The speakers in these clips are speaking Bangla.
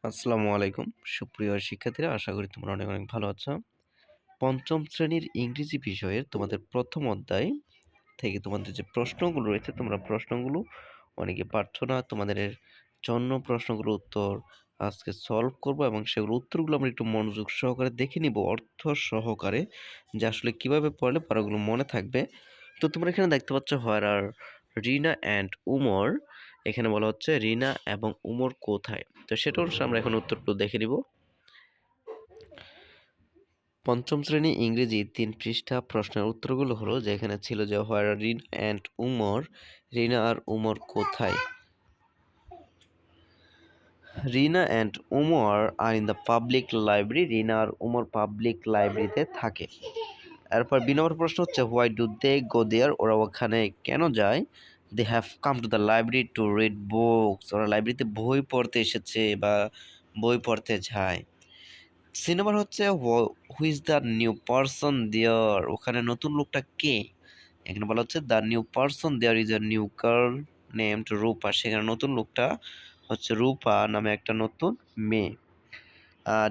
আসসালামু আলাইকুম সুপ্রিয় শিক্ষার্থীরা, আশা করি তোমরা অনেক অনেক ভালো আছো। পঞ্চম শ্রেণীর ইংরেজি বিষয়ের তোমাদের প্রথম অধ্যায় থেকে তোমাদের যে প্রশ্নগুলো রয়েছে, তোমরা প্রশ্নগুলো অনেকে পারছো না। তোমাদের জন্য প্রশ্নগুলোর উত্তর আজকে সলভ করব এবং সেগুলো উত্তরগুলো আমরা একটু মনোযোগ সহকারে দেখে নিব, অর্থ সহকারে, যে আসলে কিভাবে পড়লে পড়াগুলো মনে থাকবে। তো তোমরা এখানে দেখতে পাচ্ছ হোয়ার আর রিনা অ্যান্ড উমর। এখানে বলা হচ্ছে রিনা এবং উমর কোথায়। তো সেটার আমরা এখন উত্তরগুলো দেখে নিব। পঞ্চম শ্রেণী ইংরেজি ৩ পৃষ্ঠা প্রশ্নের উত্তরগুলো হলো, যে এখানে ছিল যে where are Rina and Umar, Rina আর উমর কোথায়। Rina and Umar are in the public library, Rina আর উমর পাবলিক লাইব্রেরিতে থাকে। এরপর ২ নম্বর প্রশ্ন হচ্ছে হোয়াই ডু দে গো দেয়ার, ওরা ওখানে কেন যায়। They have come to the library to read books, ওরা লাইব্রেরিতে বই পড়তে এসেছে বা বই পড়তে যায়। সি নাম্বার হচ্ছে who is the new person there, ওখানে নতুন লোকটা কে। এখানে বলা হচ্ছে the new person there is a new girl named Rupa, সেখানে নতুন লোকটা হচ্ছে রূপা নামে একটা নতুন মেয়ে।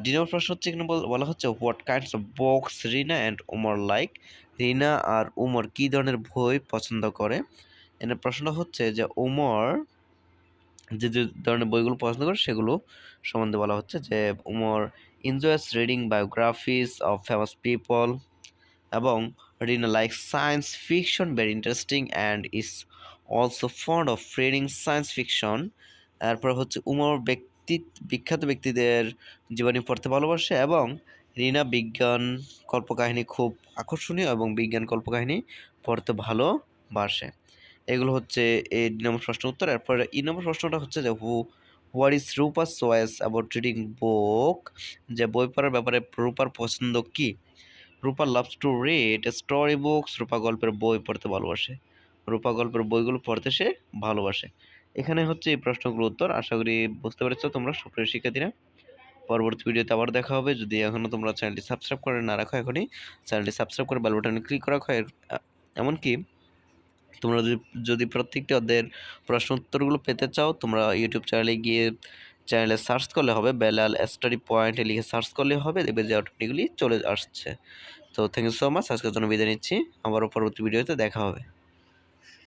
ডি নম্বর প্রশ্ন হচ্ছে, এখানে বলা হচ্ছে what kinds of books Rina and Umar like, Rina আর উমর কি ধরনের বই পছন্দ করে। এখানে প্রশ্নটা হচ্ছে যে উমর যে যে ধরনের বইগুলো পছন্দ করে সেগুলো সম্বন্ধে বলা হচ্ছে, যে Umar enjoys reading biographies of famous people, এবং Rina like science fiction very interesting and is also fond of reading science fiction. তারপর হচ্ছে উমর বিখ্যাত ব্যক্তিদের জীবনী পড়তে ভালোবাসে, এবং রিনা বিজ্ঞান কল্পকাহিনী খুব আকর্ষণীয় এবং বিজ্ঞান কল্পকাহিনী পড়তে ভালোবাসে। এগুলো হচ্ছে এই ২ নম্বর প্রশ্নের উত্তর। এরপর ই নম্বর প্রশ্নটা হচ্ছে যে what is Rupa's choice about reading book, যে বই পড়ার ব্যাপারে রূপার পছন্দ কি। Rupa loves to read story books, Rupa গল্পের বই পড়তে ভালোবাসে। রূপা গল্পের বইগুলো পড়তে সে ভালোবাসে। এখানে হচ্ছে এই প্রশ্নগুলোর উত্তর। আশা করি বুঝতে পেরেছো তোমরা সুপ্রিয় শিক্ষার্থীরা। পরবর্তী ভিডিওতে আবার দেখা হবে। যদি এখনো তোমরা চ্যানেলটি সাবস্ক্রাইব করে না রাখো, এখনই চ্যানেলটি সাবস্ক্রাইব করে বেল বাটনে ক্লিক করে রাখো। এমনকি তোমরা যদি প্রত্যেকটি অধ্যায়ের প্রশ্ন উত্তরগুলো পেতে চাও, তোমরা ইউটিউব চ্যানেলে গিয়ে চ্যানেলে সার্চ করলে হবে, বেলাল স্টাডি পয়েন্টে লিখে সার্চ করলে হবে, দেখবে যে অটোমেটিক্যালি চলে আসছে। তো থ্যাংক ইউ সো মাচ, আজকের জন্য বিদায় নিচ্ছি। আবারও পরবর্তী ভিডিওতে দেখা হবে।